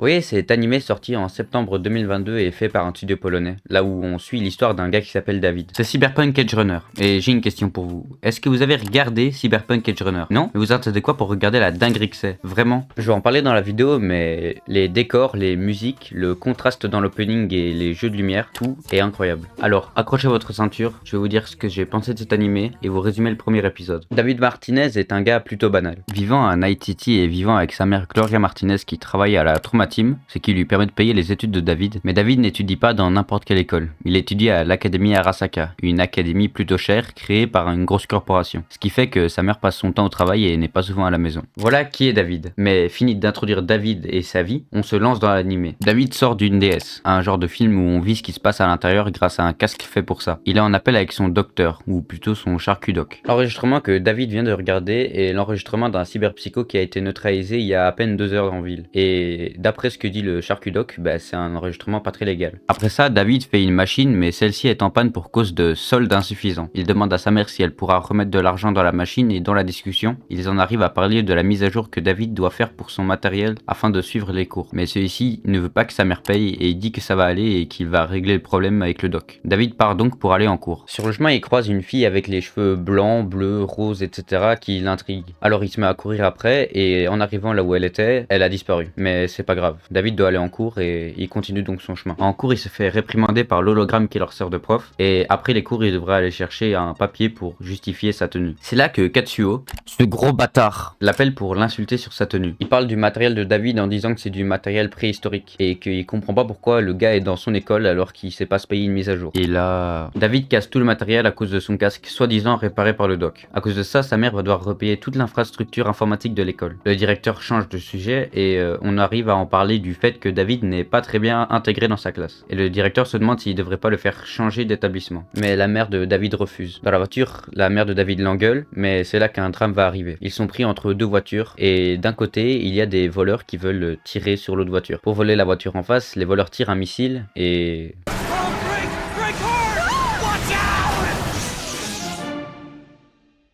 Vous voyez, cet animé sorti en septembre 2022 et fait par un studio polonais, là où on suit l'histoire d'un gars qui s'appelle David. C'est Cyberpunk Edge Runner. Et j'ai une question pour vous. Est-ce que vous avez regardé Cyberpunk Edge Runner? Non? Mais vous attendez quoi pour regarder la dinguerie que c'est? Vraiment? Je vais en parler dans la vidéo, mais les décors, les musiques, le contraste dans l'opening et les jeux de lumière, tout est incroyable. Alors, accrochez votre ceinture, je vais vous dire ce que j'ai pensé de cet animé et vous résumer le premier épisode. David Martinez est un gars plutôt banal. Vivant à Night City et vivant avec sa mère Gloria Martinez qui travaille à la Trauma Team, ce qui lui permet de payer les études de David. Mais David n'étudie pas dans n'importe quelle école. Il étudie à l'Académie Arasaka, une académie plutôt chère créée par une grosse corporation. Ce qui fait que sa mère passe son temps au travail et n'est pas souvent à la maison. Voilà qui est David. Mais fini d'introduire David et sa vie, on se lance dans l'animé. David sort d'une DS, un genre de film où on vit ce qui se passe à l'intérieur grâce à un casque fait pour ça. Il est en appel avec son docteur, ou plutôt son charcudoc. L'enregistrement que David vient de regarder est l'enregistrement d'un cyberpsycho qui a été neutralisé il y a à peine 2 heures en ville. Et d'après ce que dit le charcudoc, c'est un enregistrement pas très légal. Après ça, David fait une machine, mais celle-ci est en panne pour cause de solde insuffisant. Il demande à sa mère si elle pourra remettre de l'argent dans la machine et dans la discussion, ils en arrivent à parler de la mise à jour que David doit faire pour son matériel afin de suivre les cours. Mais celui-ci ne veut pas que sa mère paye et il dit que ça va aller et qu'il va régler le problème avec le doc. David part donc pour aller en cours. Sur le chemin, il croise une fille avec les cheveux blancs, bleus, roses, etc. qui l'intrigue. Alors il se met à courir après et en arrivant là où elle était, elle a disparu. Mais c'est pas grave. David doit aller en cours et il continue donc son chemin. En cours, il se fait réprimander par l'hologramme qui leur sert de prof et après les cours, il devrait aller chercher un papier pour justifier sa tenue. C'est là que Katsuo, ce gros bâtard, l'appelle pour l'insulter sur sa tenue. Il parle du matériel de David en disant que c'est du matériel préhistorique et qu'il comprend pas pourquoi le gars est dans son école alors qu'il sait pas se payer une mise à jour. Et là, David casse tout le matériel à cause de son casque, soi-disant réparé par le doc. À cause de ça, sa mère va devoir repayer toute l'infrastructure informatique de l'école. Le directeur change de sujet et on arrive à en parler du fait que David n'est pas très bien intégré dans sa classe. Et le directeur se demande s'il devrait pas le faire changer d'établissement. Mais la mère de David refuse. Dans la voiture, la mère de David l'engueule, mais c'est là qu'un drame va arriver. Ils sont pris entre deux voitures et d'un côté, il y a des voleurs qui veulent tirer sur l'autre voiture. Pour voler la voiture en face, les voleurs tirent un missile et...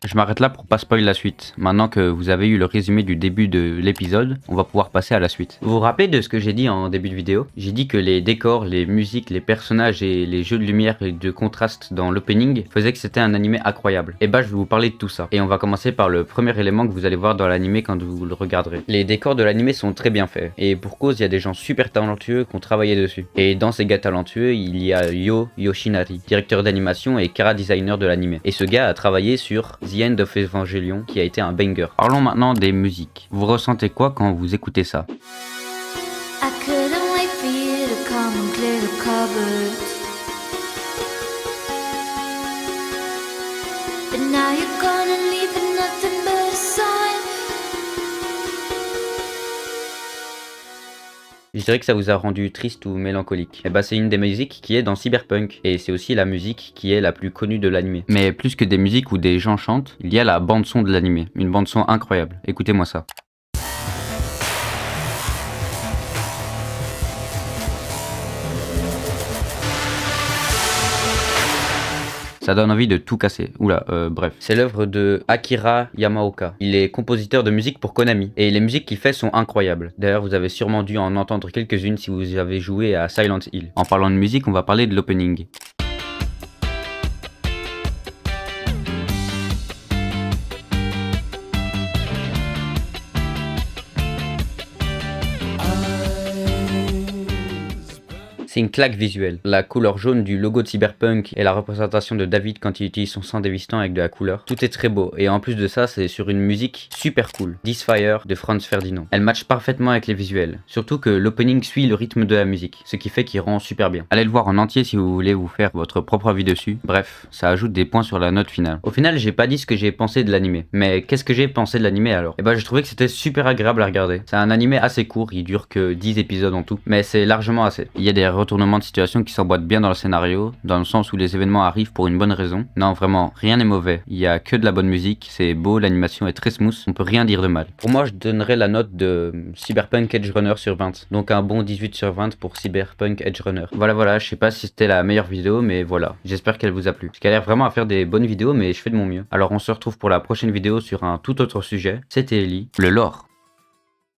Je m'arrête là pour pas spoiler la suite. Maintenant que vous avez eu le résumé du début de l'épisode, on va pouvoir passer à la suite. Vous vous rappelez de ce que j'ai dit en début de vidéo? J'ai dit que les décors, les musiques, les personnages et les jeux de lumière et de contraste dans l'opening faisaient que c'était un animé incroyable. Et je vais vous parler de tout ça. Et on va commencer par le premier élément que vous allez voir dans l'animé quand vous le regarderez. Les décors de l'animé sont très bien faits. Et pour cause, il y a des gens super talentueux qui ont travaillé dessus. Et dans ces gars talentueux, il y a Yo Yoshinari, directeur d'animation et chara designer de l'animé. Et ce gars a travaillé sur The End of Evangelion qui a été un banger. Parlons maintenant des musiques. Vous ressentez quoi quand vous écoutez ça? I couldn't wait for you to come and clear the cupboard. But now you're gone and leaving nothing but a sign. Je dirais que ça vous a rendu triste ou mélancolique. Et c'est une des musiques qui est dans Cyberpunk. Et c'est aussi la musique qui est la plus connue de l'animé. Mais plus que des musiques où des gens chantent, il y a la bande son de l'animé. Une bande son incroyable. Écoutez-moi ça. Ça donne envie de tout casser. Bref. C'est l'œuvre de Akira Yamaoka. Il est compositeur de musique pour Konami. Et les musiques qu'il fait sont incroyables. D'ailleurs, vous avez sûrement dû en entendre quelques-unes si vous avez joué à Silent Hill. En parlant de musique, on va parler de l'opening. C'est une claque visuelle. La couleur jaune du logo de Cyberpunk et la représentation de David quand il utilise son sang dévastant avec de la couleur. Tout est très beau. Et en plus de ça, c'est sur une musique super cool. This Fire de Franz Ferdinand. Elle match parfaitement avec les visuels. Surtout que l'opening suit le rythme de la musique. Ce qui fait qu'il rend super bien. Allez le voir en entier si vous voulez vous faire votre propre avis dessus. Bref, ça ajoute des points sur la note finale. Au final, j'ai pas dit ce que j'ai pensé de l'animé. Mais qu'est-ce que j'ai pensé de l'animé alors? Je trouvais que c'était super agréable à regarder. C'est un animé assez court. Il dure que 10 épisodes en tout. Mais c'est largement assez. Il y a des retournements de situation qui s'emboîtent bien dans le scénario, dans le sens où les événements arrivent pour une bonne raison. Non, vraiment, rien n'est mauvais. Il y a que de la bonne musique, c'est beau, l'animation est très smooth, on peut rien dire de mal. Pour moi, je donnerais la note de Cyberpunk Edge Runner sur 20. Donc un bon 18 sur 20 pour Cyberpunk Edge Runner. Voilà, je sais pas si c'était la meilleure vidéo, mais voilà. J'espère qu'elle vous a plu. Je galère vraiment à faire des bonnes vidéos, mais je fais de mon mieux. Alors on se retrouve pour la prochaine vidéo sur un tout autre sujet. C'était Ellie, le lore.